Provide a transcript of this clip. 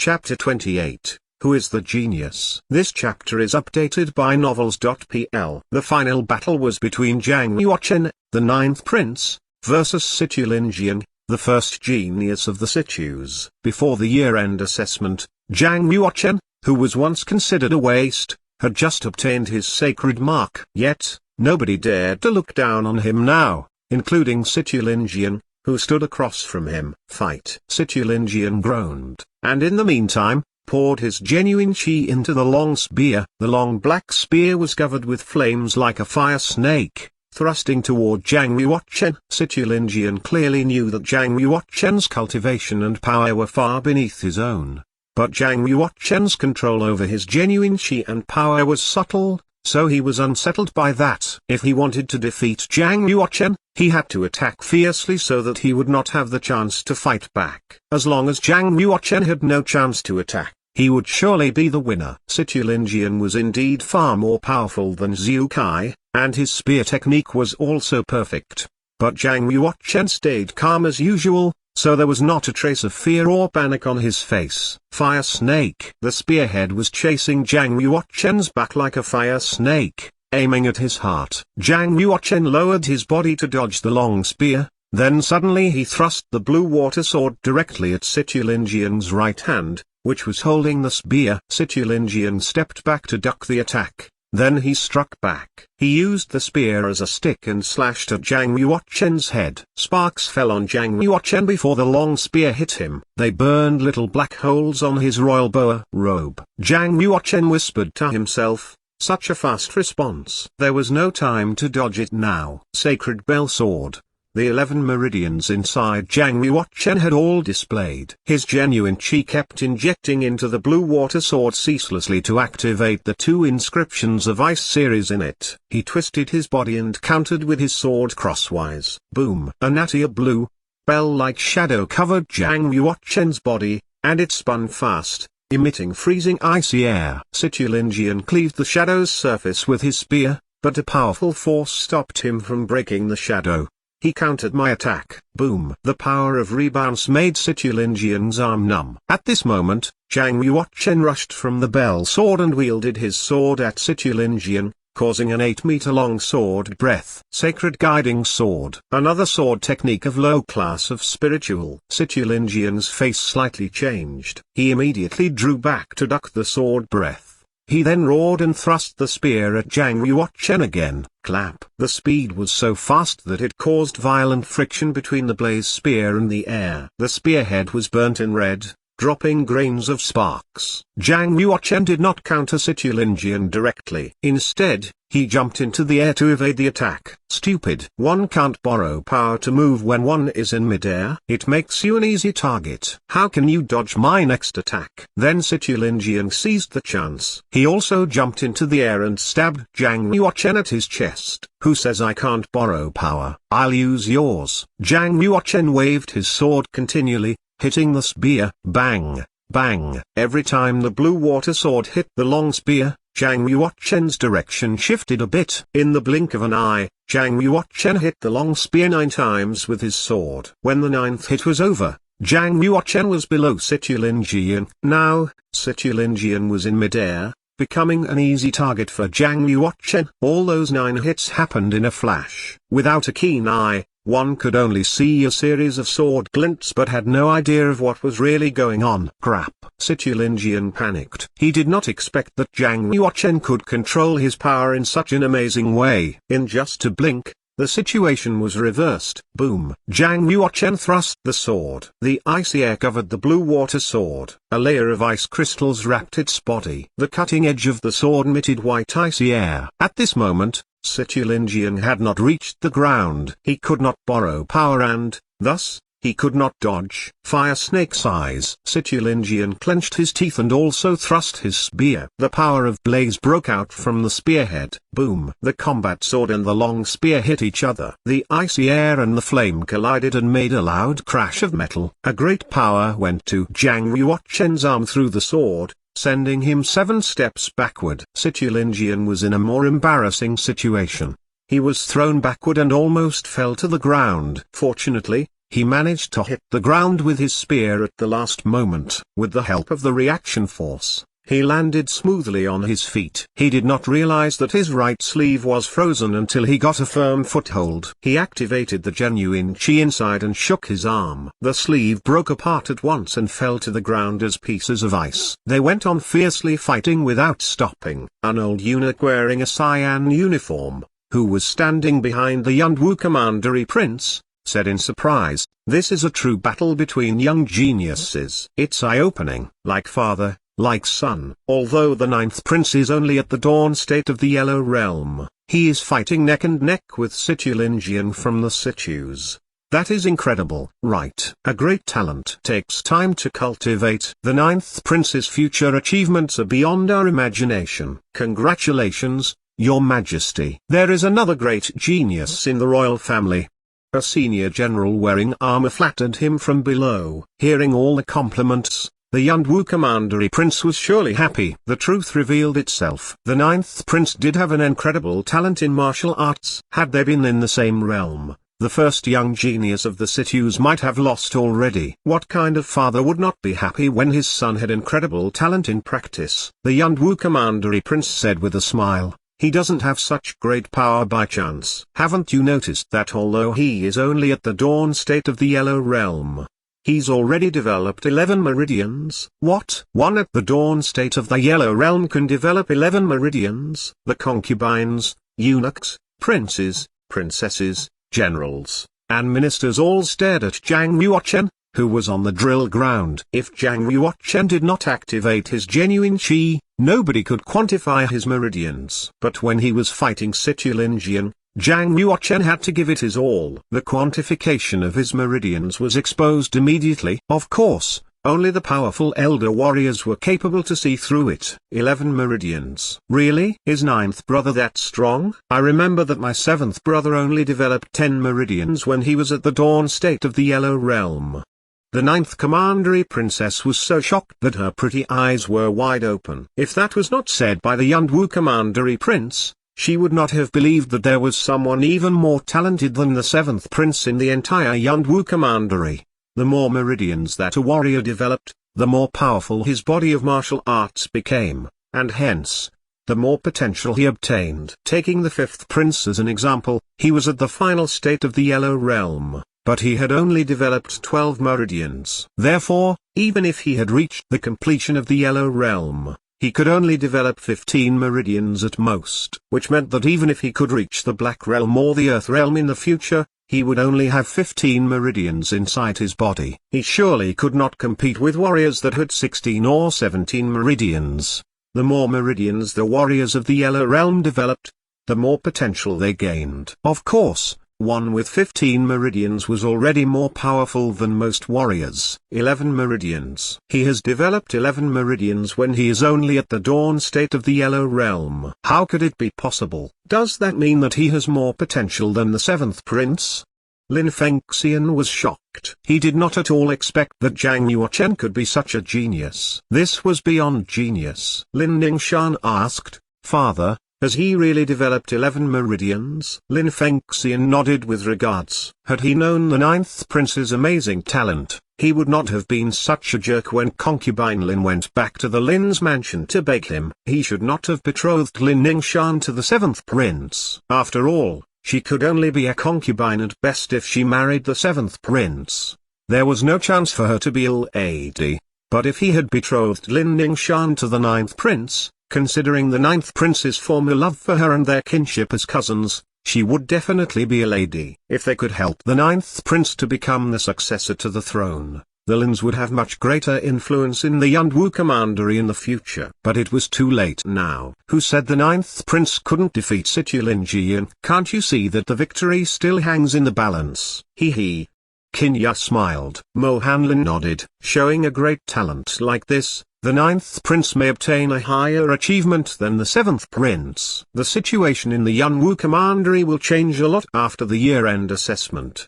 Chapter 28. Who is the genius? This chapter is updated by novels.pl. The final battle was between Zhang Yuochen, the ninth prince, versus Situ Lingjian, the first genius of the Situs. Before the year-end assessment, Zhang Yuochen, who was once considered a waste, had just obtained his sacred mark. Yet, nobody dared to look down on him now, including Situ Lingjian, who stood across from him. Fight! Situ Lingjian groaned, and in the meantime, poured his genuine chi into the long spear. The long black spear was covered with flames like a fire snake, thrusting toward Zhang Yuochen. Situ Lingjian clearly knew that Zhang Yuochen's cultivation and power were far beneath his own. But Zhang Yuochen's control over his genuine chi and power was subtle, so he was unsettled by that. If he wanted to defeat Zhang Yuochen, he had to attack fiercely so that he would not have the chance to fight back. As long as Zhang Yuochen had no chance to attack, he would surely be the winner. Situ Lingjian was indeed far more powerful than Zhu Kai, and his spear technique was also perfect. But Zhang Yuochen stayed calm as usual, so there was not a trace of fear or panic on his face. Fire snake! The spearhead was chasing Zhang Yuochen's back like a fire snake, aiming at his heart. Zhang Yuochen lowered his body to dodge the long spear, then suddenly he thrust the blue water sword directly at Situ Lingjian's right hand, which was holding the spear. Situ Lingjian stepped back to duck the attack, then he struck back. He used the spear as a stick and slashed at Zhang Yuochen's head. Sparks fell on Zhang Yuochen before the long spear hit him. They burned little black holes on his royal boa robe. Zhang Yuochen whispered to himself, "Such a fast response." There was no time to dodge it now. Sacred Bell Sword. The 11 meridians inside Zhang Yuochen had all displayed. His genuine chi kept injecting into the blue water sword ceaselessly to activate the 2 inscriptions of ice series in it. He twisted his body and countered with his sword crosswise. Boom! A natia blue, bell-like shadow covered Zhang Yuochen's body, and it spun fast, emitting freezing icy air. Situ Lingjian cleaved the shadow's surface with his spear, but a powerful force stopped him from breaking the shadow. He countered my attack. Boom! The power of rebounds made Situ Lingjian's arm numb. At this moment, Zhang Yuochen rushed from the bell sword and wielded his sword at Situ Lingjian, causing an 8-meter-long sword breath. Sacred Guiding Sword. Another sword technique of low class of spiritual. Situ Lingjian's face slightly changed. He immediately drew back to duck the sword breath. He then roared and thrust the spear at Zhang Yuochen again. Clap! The speed was so fast that it caused violent friction between the blaze spear and the air. The spearhead was burnt in red, dropping grains of sparks. Zhang Yuochen did not counter Situ Lingjian directly. Instead, he jumped into the air to evade the attack. Stupid! One can't borrow power to move when one is in midair. It makes you an easy target. How can you dodge my next attack? Then Situ Lingjian seized the chance. He also jumped into the air and stabbed Zhang Yuochen at his chest. Who says I can't borrow power? I'll use yours. Zhang Yuochen waved his sword continually, hitting the spear. Bang! Bang! Every time the blue water sword hit the long spear, Zhang Yuochen's direction shifted a bit. In the blink of an eye, Zhang Yuochen hit the long spear 9 times with his sword. When the 9th hit was over, Zhang Yuochen was below Situ Lingjian. Now, Situ Lingjian was in midair, becoming an easy target for Zhang Yuochen. All those 9 hits happened in a flash. Without a keen eye, one could only see a series of sword glints but had no idea of what was really going on. Crap! Situ Lingjian panicked. He did not expect that Zhang Yuochen could control his power in such an amazing way. In just a blink, the situation was reversed. Boom! Zhang Yuochen thrust the sword. The icy air covered the blue water sword. A layer of ice crystals wrapped its body. The cutting edge of the sword emitted white icy air. At this moment, Situ Lingjian had not reached the ground. He could not borrow power and, thus, he could not dodge. Fire snake's eyes. Situ Lingjian clenched his teeth and also thrust his spear. The power of blaze broke out from the spearhead. Boom! The combat sword and the long spear hit each other. The icy air and the flame collided and made a loud crash of metal. A great power went to Zhang Yuochen's arm through the sword, sending him 7 steps backward. Situ Lingjian was in a more embarrassing situation. He was thrown backward and almost fell to the ground. Fortunately, he managed to hit the ground with his spear at the last moment. With the help of the reaction force, he landed smoothly on his feet. He did not realize that his right sleeve was frozen until he got a firm foothold. He activated the genuine chi inside and shook his arm. The sleeve broke apart at once and fell to the ground as pieces of ice. They went on fiercely fighting without stopping. An old eunuch wearing a cyan uniform, who was standing behind the Yunwu commandery prince, said in surprise, "This is a true battle between young geniuses." It's eye-opening. Like father, like son. Although the 9th prince is only at the dawn state of the Yellow Realm, he is fighting neck and neck with Situ Lin Jian from the Situs. That is incredible, right? A great talent takes time to cultivate. The 9th prince's future achievements are beyond our imagination. Congratulations, Your Majesty. There is another great genius in the royal family. A senior general wearing armor flattered him from below. Hearing all the compliments, the Yunwu commandery prince was surely happy. The truth revealed itself. The 9th prince did have an incredible talent in martial arts. Had they been in the same realm, the first young genius of the Situs might have lost already. What kind of father would not be happy when his son had incredible talent in practice? The Yunwu commandery prince said with a smile. He doesn't have such great power by chance. Haven't you noticed that although he is only at the dawn state of the Yellow Realm, he's already developed 11 meridians? What? One at the dawn state of the Yellow Realm can develop 11 meridians? The concubines, eunuchs, princes, princesses, generals, and ministers all stared at Zhang Yuochen, who was on the drill ground. If Zhang Yuochen did not activate his genuine chi, nobody could quantify his meridians. But when he was fighting Situ Lin Jian, Zhang Yuochen had to give it his all. The quantification of his meridians was exposed immediately. Of course, only the powerful elder warriors were capable to see through it. 11 meridians. Really? Is 9th brother that strong? I remember that my 7th brother only developed 10 meridians when he was at the dawn state of the Yellow Realm. The 9th commandery princess was so shocked that her pretty eyes were wide open. If that was not said by the Yunwu commandery prince, she would not have believed that there was someone even more talented than the 7th prince in the entire Yunwu commandery. The more meridians that a warrior developed, the more powerful his body of martial arts became, and hence, the more potential he obtained. Taking the 5th prince as an example, he was at the final state of the Yellow Realm, but he had only developed 12 meridians. Therefore, even if he had reached the completion of the Yellow Realm, he could only develop 15 meridians at most, which meant that even if he could reach the Black Realm or the Earth Realm in the future, he would only have 15 meridians inside his body. He surely could not compete with warriors that had 16 or 17 meridians. The more meridians the warriors of the Yellow Realm developed, the more potential they gained. Of course, one with 15 meridians was already more powerful than most warriors. 11 meridians. He has developed 11 meridians when he is only at the dawn state of the Yellow Realm. How could it be possible? Does that mean that he has more potential than the 7th prince? Lin Fengxian was shocked. He did not at all expect that Zhang Yuochen could be such a genius. This was beyond genius. Lin Ningshan asked, "Father, has he really developed 11 meridians?" Lin Fengxian nodded with regards. Had he known the 9th prince's amazing talent, he would not have been such a jerk when concubine Lin went back to the Lin's mansion to beg him. He should not have betrothed Lin Ningshan to the 7th prince. After all, she could only be a concubine at best if she married the 7th prince. There was no chance for her to be a lady. But if he had betrothed Lin Ningshan to the 9th prince, considering the 9th prince's former love for her and their kinship as cousins, she would definitely be a lady. If they could help the 9th prince to become the successor to the throne, the Lins would have much greater influence in the Yunwu commandery in the future. But it was too late now. Who said the 9th prince couldn't defeat Situ Lin Jian? Can't you see that the victory still hangs in the balance? Hee. Qinya smiled. Mo Hanlin nodded. Showing a great talent like this, the 9th prince may obtain a higher achievement than the 7th prince. The situation in the Yunwu commandery will change a lot after the year-end assessment.